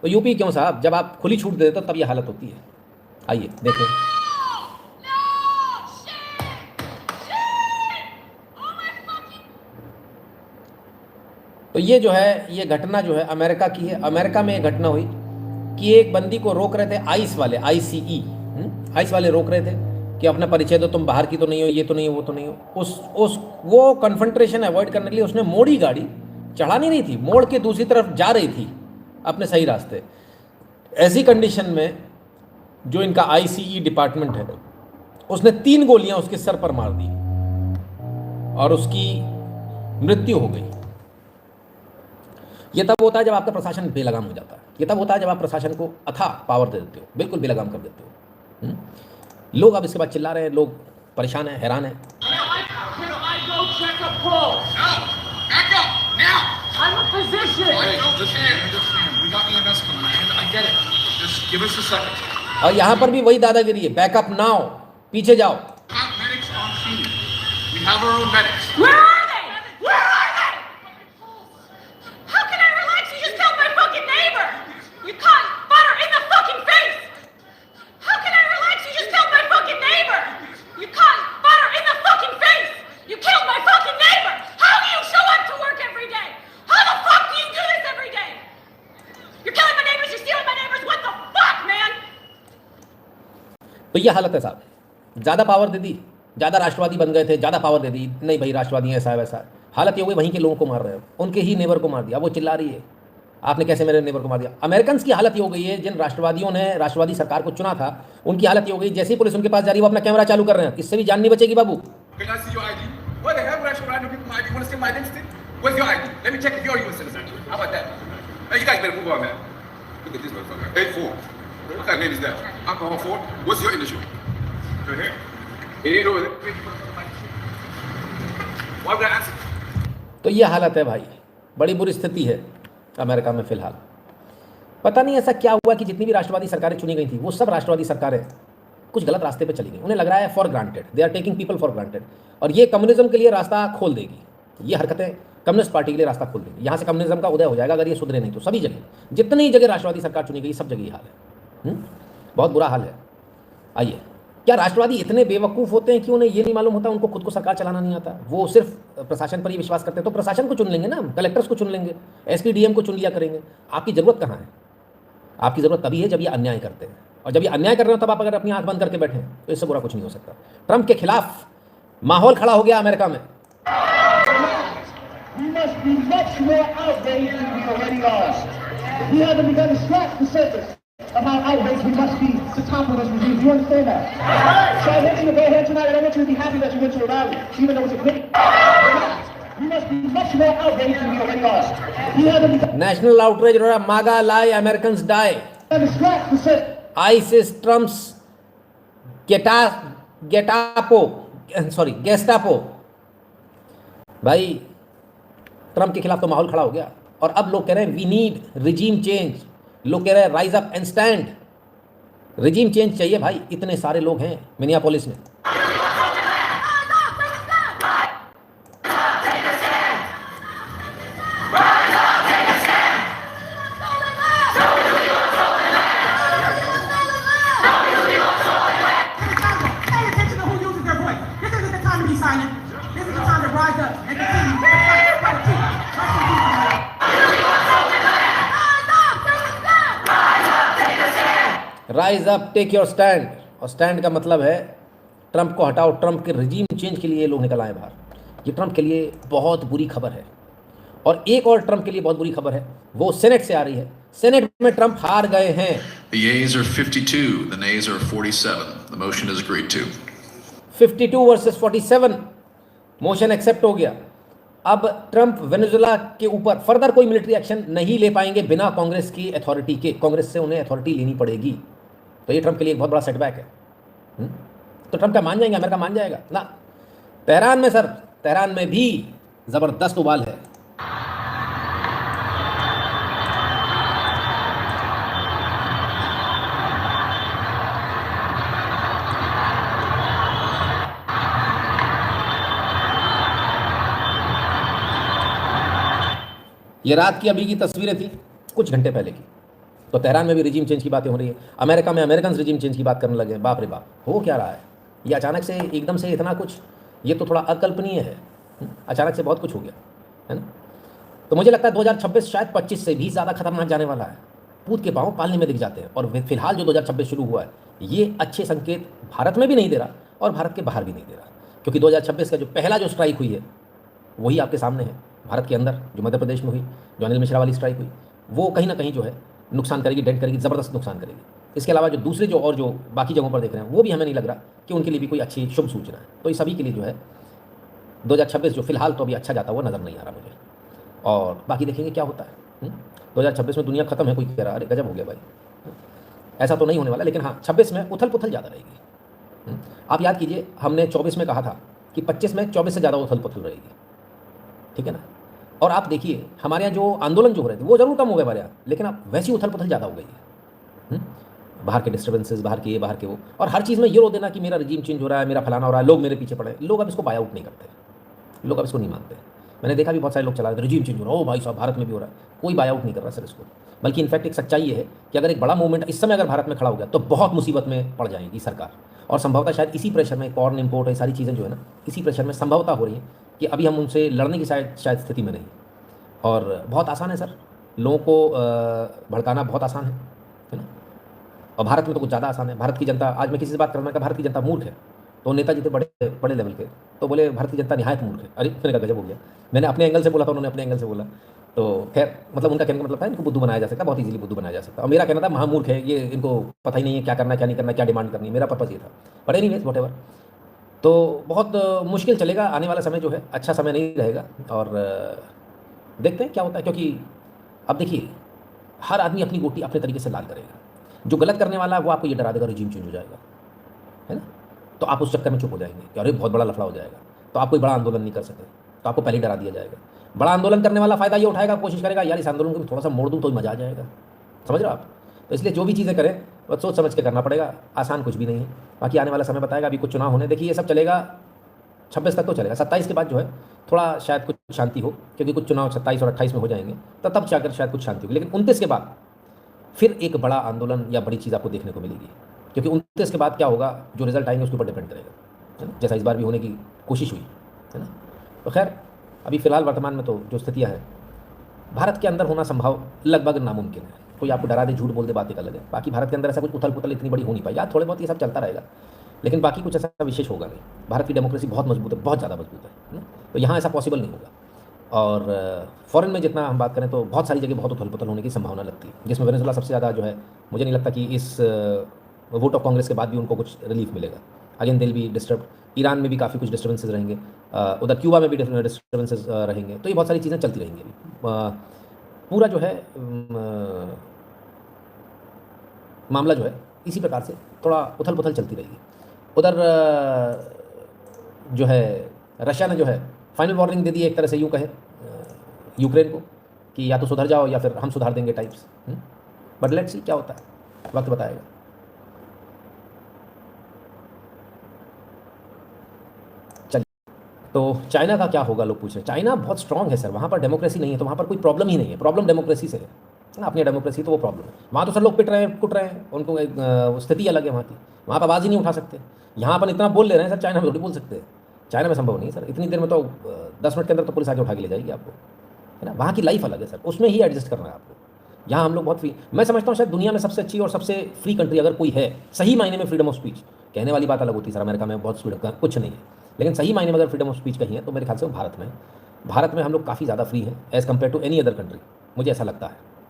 तो यूपी क्यों साहब, जब आप खुली छूट देते हो तब ये हालत होती है। आइए देखें। तो ये जो है, ये घटना जो है अमेरिका की है। अमेरिका में एक घटना हुई कि एक बंदी को रोक रहे थे आइस वाले, आईसीई आइस वाले रोक रहे थे कि अपना परिचय दो, तुम बाहर की तो नहीं हो, ये तो नहीं हो, वो तो नहीं हो। उस वो कन्फ्रंट्रेशन अवॉइड करने के लिए उसने मोड़ी गाड़ी, चढ़ा नहीं रही थी, मोड़ के दूसरी तरफ जा रही थी अपने सही रास्ते। ऐसी कंडीशन में जो इनका आईसीई डिपार्टमेंट है, उसने 3 गोलियां उसके सर पर मार दी और उसकी मृत्यु हो गई। ये तब होता है जब आपका प्रशासन बेलगाम हो जाता है। ये तब होता है जब आप प्रशासन को अथाह पावर दे देते हो, बिल्कुल बेलगाम कर देते हो। लोग अब इसके बाद चिल्ला रहे हैं, लोग परेशान हैं, हैरान हैं। और यहां पर भी वही दादागिरी है, बैकअप नाउ, पीछे जाओ। तो ये हालत है साहब, ज़्यादा पावर दे दी, ज़्यादा राष्ट्रवादी बन गए थे, ज़्यादा पावर दे दी, नहीं भाई राष्ट्रवादी ऐसा है वैसा है। हालत ये हो गई, वहीं के लोगों को मार रहे हो, उनके ही नेबर को मार दिया। वो चिल्ला रही है, आपने कैसे मेरे नेबर को मार दिया। अमेरिकन की हालत ये हो गई है, जिन राष्ट्रवादियों ने राष्ट्रवादी सरकार को चुना था, उनकी हालत ये हो गई, जैसे ही पुलिस उनके पास जा रही है वो अपना कैमरा चालू कर रहे हैं, इससे भी जान नहीं बचेगी बाबू। What kind of name is that? Alcohol 4? What's your initial? Your hair? It ain't over there. Why would I answer? तो ये हालत है भाई, बड़ी बुरी स्थिति है अमेरिका में फिलहाल। पता नहीं ऐसा क्या हुआ कि जितनी भी राष्ट्रवादी सरकारें चुनी गई थी, वो सब राष्ट्रवादी सरकारें कुछ गलत रास्ते पे चली गई। उन्हें लग रहा है for granted, they are taking people for granted, और ये कम्युनिज्म के लिए रास्ता खोल देगी। ये हरकतें कम्युनिस्ट पार्टी के लिए रास्ता खोल देगी। यहाँ से कम्युनिज्म का उदय हो जाएगा अगर ये सुधरे नहीं तो। सभी जगह, जितनी जगह राष्ट्रवादी सरकार चुनी गई, सब जगह ये हाल है। बहुत बुरा हाल है। आइए, क्या राष्ट्रवादी इतने बेवकूफ़ होते हैं कि उन्हें ये नहीं मालूम होता उनको खुद को सरकार चलाना नहीं आता? वो सिर्फ प्रशासन पर ही विश्वास करते हैं। तो प्रशासन को चुन लेंगे ना, कलेक्टर्स को चुन लेंगे, एसपी डीएम को चुन लिया करेंगे। आपकी ज़रूरत कहाँ है? आपकी ज़रूरत तभी है जब ये अन्याय करते हैं, और जब ये अन्याय कर रहे हो तब आप अगर अपनी आंख बंद करके बैठे तो इससे बुरा कुछ नहीं हो सकता। ट्रंप के खिलाफ माहौल खड़ा हो गया अमेरिका में। Of how outraged we must be to topple this regime. Do you understand that? So I want you to go ahead tonight, and I want you to be happy that you went to a rally, even though it's a quick. We must be much more outraged than we already are. We haven't begun. National outrage, MAGA lie, Americans die. ISIS trumps Gestapo. भाई Trump के खिलाफ तो माहौल खड़ा हो गया, और अब लोग कह रहे हैं वी नीड रिजीम चेंज। लोग कह रहे हैं rise up and stand. Regime change चाहिए भाई, इतने सारे लोग हैं मिनियापोलिस में। Rise up, take your stand. और स्टैंड का मतलब है ट्रंप को हटाओ, ट्रंप के रिजीम चेंज के लिए लोग निकल आए बाहर। ये ट्रंप के लिए बहुत बुरी खबर है। और एक और ट्रंप के लिए बहुत बुरी खबर है, वो सेनेट से आ रही है। सेनेट में ट्रंप हार गए हैं। The yeas are 52, the nays are 47. The motion is agreed to. 52 versus 47, motion accept हो गया। अब ट्रंप वेनेजुएला के ऊपर फर्दर कोई मिलिट्री एक्शन नहीं ले पाएंगे बिना कांग्रेस की अथॉरिटी के। कांग्रेस से उन्हें अथॉरिटी लेनी पड़ेगी। तो ये ट्रंप के लिए एक बहुत बड़ा सेटबैक है। तो ट्रंप क्या मान जाएंगे? अमेरिका मान जाएगा ना? तेहरान में सर, तेहरान में भी ज़बरदस्त उबाल है। ये रात की अभी की तस्वीरें थी, कुछ घंटे पहले की। तो तेहरान में भी रिजीम चेंज की बातें हो रही है, अमेरिका में अमेरिकन रिजीम चेंज की बात करने लगे। बाप रे बाप, हो क्या रहा है ये अचानक से एकदम से इतना कुछ, ये तो थोड़ा अकल्पनीय है। अचानक से बहुत कुछ हो गया है ना। तो मुझे लगता है 2026 शायद 25 से भी ज़्यादा खतरनाक जाने वाला है। पूत के पाँव पालने में दिख जाते हैं। और फिलहाल जो 2026 शुरू हुआ है ये अच्छे संकेत भारत में भी नहीं दे रहा और भारत के बाहर भी नहीं दे रहा, क्योंकि 2026 का जो पहला जो स्ट्राइक हुई है वही आपके सामने है। भारत के अंदर जो मध्य प्रदेश में हुई, जो अनिल मिश्रा वाली स्ट्राइक हुई, वो कहीं ना कहीं जो है नुकसान करेगी, डेंट करेगी, ज़बरदस्त नुकसान करेगी। इसके अलावा जो दूसरे जो और जो बाकी जगहों पर देख रहे हैं वो भी हमें नहीं लग रहा कि उनके लिए भी कोई अच्छी शुभ सूचना है। तो इस सभी के लिए जो है 2026 जो फिलहाल तो अभी अच्छा जाता हुआ नज़र नहीं आ रहा मुझे, और बाकी देखेंगे क्या होता है। 2026 में दुनिया खत्म है, कोई कह रहा है अरे गजब हो गया भाई, ऐसा तो नहीं होने वाला। लेकिन हाँ 26 में उथल पुथल ज़्यादा रहेगी। आप याद कीजिए हमने 24 में कहा था कि 25 में 24 से ज़्यादा उथल पुथल रहेगी, ठीक है ना। और आप देखिए हमारे यहाँ जो आंदोलन जो हो रहे थे वो जरूर कम हो गए हमारे यहाँ, लेकिन अब वैसी उथल पुथल ज़्यादा हो गई है। बाहर के डिस्टर्बेंसेस, बाहर के ये बाहर के वो, और हर चीज़ में ये रो देना कि मेरा रिजीम चेंज हो रहा है, मेरा फलाना हो रहा है, लोग मेरे पीछे पड़े हैं। लोग अब इसको बाय आउट नहीं करते, लोग अब इसको नहीं मानते। मैंने देखा भी बहुत सारे लोग चला रहे रिजीम चेंज हो रहा है, ओ भाई साहब भारत में भी हो रहा है, कोई बाय आउट नहीं कर रहा सर इसको। बल्कि इनफैक्ट एक सच्चाई ये है कि अगर एक बड़ा मूवमेंट इस समय अगर भारत में खड़ा हो गया तो बहुत मुसीबत में पड़ जाएगी सरकार। और संभवतः शायद इसी प्रेशर में कॉर्न इम्पोर्ट, ये सारी चीज़ें जो है ना, इसी प्रेशर में संभवतः हो रही है कि अभी हम उनसे लड़ने की शायद स्थिति में नहीं। और बहुत आसान है सर, लोगों को भड़काना बहुत आसान है ना। और भारत में तो कुछ ज़्यादा आसान है। भारत की जनता, आज मैं किसी से बात करना का भारत की जनता मूर्ख है, तो नेताजी थे बड़े बड़े लेवल के, तो बोले भारत की जनता निहायत मूर्ख है। अरे मैंने कहा गजब हो गया, मैंने अपने एंगल से बोला था, उन्होंने अपने एंगल से बोला। तो खैर मतलब उनका कहने का मतलब था इनको बुद्धू बनाया जा सकता है, बहुत इजीली बुद्धू बनाया जा सकता है। और मेरा कहना था महामूर्ख है ये, इनको पता ही नहीं है क्या करना क्या नहीं करना, क्या डिमांड करनी है। मेरा पर्पज़ ये था। बट एनीवेज व्हाटएवर, तो बहुत मुश्किल चलेगा आने वाला समय जो है, अच्छा समय नहीं रहेगा। और देखते हैं क्या होता है, क्योंकि अब देखिए हर आदमी अपनी गोटी अपने तरीके से लाल करेगा। जो गलत करने वाला है वो आपको ये डरा देगा रिजीम चेंज हो जाएगा, है ना। तो आप उस चक्कर में चुप हो जाएंगे कि अरे बहुत बड़ा लफड़ा हो जाएगा, तो आप कोई बड़ा आंदोलन नहीं कर सकते, तो आपको पहले ही डरा दिया जाएगा। बड़ा आंदोलन करने वाला फ़ायदा ये उठाएगा, कोशिश करेगा यार इस आंदोलन को थोड़ा सा मोड़ दूँ तो ही मज़ा आ जाएगा, समझ रहे हो आप। तो इसलिए जो भी चीज़ें करें बस सोच समझ के करना पड़ेगा, आसान कुछ भी नहीं है। बाकी आने वाला समय बताएगा। अभी कुछ चुनाव होने, देखिए ये सब चलेगा 26 तक तो चलेगा, 27 के बाद जो है थोड़ा शायद कुछ शांति हो, क्योंकि कुछ चुनाव 27 और 28 में हो जाएंगे, तो तब जाकर शायद कुछ शांति होगी। लेकिन 29 के बाद फिर एक बड़ा आंदोलन या बड़ी चीज़ आपको देखने को मिलेगी, क्योंकि 29 के बाद क्या होगा, जो रिजल्ट आएंगे उसके ऊपर डिपेंड करेगा, है ना। जैसा इस बार भी होने की कोशिश हुई, है ना। तो खैर अभी फ़िलहाल वर्तमान में तो जो स्थितियाँ हैं भारत के अंदर होना संभव लगभग नामुमकिन है। कोई आपको डरा दे, झूठ बोल दे, बात एक अलग है। बाकी भारत के अंदर ऐसा कुछ उथल पुथल इतनी बड़ी हो नहीं पाई, यार थोड़े बहुत ये सब चलता रहेगा, लेकिन बाकी कुछ ऐसा विशेष होगा नहीं। भारत की डेमोक्रेसी बहुत मजबूत है, बहुत ज़्यादा मजबूत है ना। तो यहाँ ऐसा पॉसिबल नहीं होगा। और फॉरेन में जितना हम बात करें तो बहुत सारी जगह बहुत उथल पुथल होने की संभावना लगती है, जिसमें वेनेजुएला सबसे ज़्यादा जो है, मुझे नहीं लगता कि इस वोट ऑफ कांग्रेस के बाद भी उनको कुछ रिलीफ मिलेगा। अगेन दिल भी डिस्टर्ब, ईरान में भी काफ़ी कुछ डिस्टर्बेंसेज रहेंगे, उधर क्यूबा में भी डिस्टर्बेंसेज रहेंगे। तो ये बहुत सारी चीज़ें चलती रहेंगी अभी। पूरा जो है मामला जो है इसी प्रकार से थोड़ा उथल पुथल चलती रहेगी। उधर जो है रशिया ने जो है फाइनल वार्निंग दे दी है, एक तरह से यूँ कहे यूक्रेन को कि या तो सुधर जाओ या फिर हम सुधार देंगे टाइप्स। बट लेट्स सी क्या होता है, वक्त बताएगा। चलिए, तो चाइना का क्या होगा लोग पूछ रहे हैं। चाइना बहुत स्ट्रांग है सर, वहाँ पर डेमोक्रेसी नहीं है, तो वहाँ पर कोई प्रॉब्लम ही नहीं है। प्रॉब्लम डेमोक्रेसी से है ना, अपनी डेमोक्रेसी तो वो प्रॉब्लम है। वहाँ तो सर लोग पिट रहे हैं, कुट रहे हैं, उनको एक स्थिति अलग है वहाँ की, वहाँ पर आवाज़ ही नहीं उठा सकते। यहाँ अपन इतना बोल ले रहे हैं सर, चाइना में थोड़ी बोल सकते हैं। चाइना में संभव नहीं सर, इतनी देर में तो 10 मिनट के अंदर तो पुलिस आके उठा के ले जाएगी आपको, है ना। वहाँ की लाइफ अलग है सर, उसमें ही एडजस्ट करना है आपको। यहाँ हम लोग बहुत फ्री, मैं समझता हूँ शायद दुनिया में सबसे अच्छी और सबसे फ्री कंट्री अगर कोई है, सही मायने में फ्रीडम ऑफ स्पीच, कहने वाली बात अलग होती है सर, अमेरिका में बहुत फ्रीडम कुछ नहीं है, लेकिन सही मायने में अगर फ्रीडम ऑफ स्पीच कहीं है तो मेरे ख्याल से भारत में है। भारत में हम लोग काफ़ी ज़्यादा फ्री हैं as compare to any other country, मुझे ऐसा लगता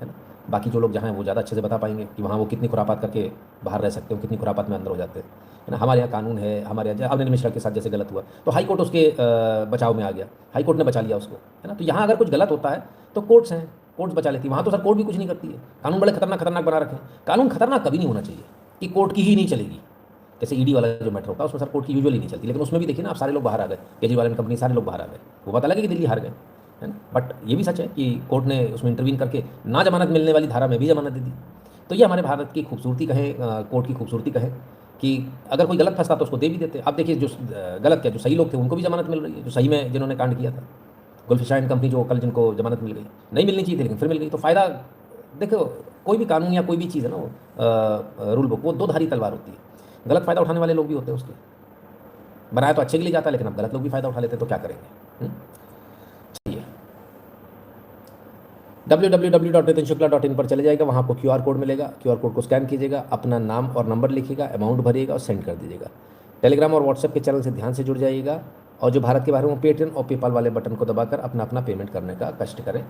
है ना। बाकी जो लोग जहाँ हैं वो ज़्यादा अच्छे से बता पाएंगे कि वहाँ वो कितनी खुरापात करके बाहर रह सकते हो, कितनी खुरापात में अंदर हो जाते हैं, है ना। हमारे यहाँ कानून है, हमारे यहाँ अनिल मिश्रा के साथ जैसे गलत हुआ तो हाई कोर्ट उसके बचाव में आ गया, हाई कोर्ट ने बचा लिया उसको, है ना। तो यहाँ अगर कुछ गलत होता है तो कोर्ट्स हैं, कोर्ट्स बचा लेती है। वहाँ तो सर कोर्ट भी कुछ नहीं करती है, कानून बड़े खतरनाक बना रखे हैं। कानून खतरनाक कभी नहीं होना चाहिए कि कोर्ट की ही नहीं चलेगी। जैसे ईडी वाला जो मैटर होता है उसमें सर कोर्ट की यूजुअली नहीं चलती, लेकिन उसमें भी देखिए ना आप, सारे लोग बाहर आ गए, केजरीवाल की कंपनी सारे लोग बाहर आ गए। वो बात अलग है कि दिल्ली हार गए, है ना। बट ये भी सच है कि कोर्ट ने उसमें इंटरवीन करके ना जमानत मिलने वाली धारा में भी जमानत दे दी। तो ये हमारे भारत की खूबसूरती कहें, कोर्ट की खूबसूरती कहें कि अगर कोई गलत फंसता तो उसको दे भी देते। अब देखिए जो गलत क्या, जो सही लोग थे उनको भी जमानत मिल रही है, जो सही में जिन्होंने कांड किया था। गुल्फिशा एंड कंपनी जो कल जिनको जमानत मिल गई, नहीं मिलनी चाहिए थी लेकिन फिर मिल गई। तो फ़ायदा देखो कोई भी कानून या कोई भी चीज़ है ना, रूल बुक, वो दो धारी तलवार होती है। गलत फ़ायदा उठाने वाले लोग भी होते हैं उसके। बनाया तो अच्छे के लिए जाता है, लेकिन अब गलत लोग भी फ़ायदा उठा लेते हैं, तो क्या करेंगे। चलिए www.nitinshukla.in पर चले जाएगा, वहाँ आपको QR कोड मिलेगा। QR कोड को स्कैन कीजिएगा, अपना नाम और नंबर लिखिएगा, अमाउंट भरिएगा और सेंड कर दीजिएगा। टेलीग्राम और व्हाट्सएप के चैनल से ध्यान से जुड़ जाइएगा, और जो भारत के बाहर में पेटीएम और पेपाल वाले बटन को दबाकर अपना पेमेंट करने का कष्ट करें।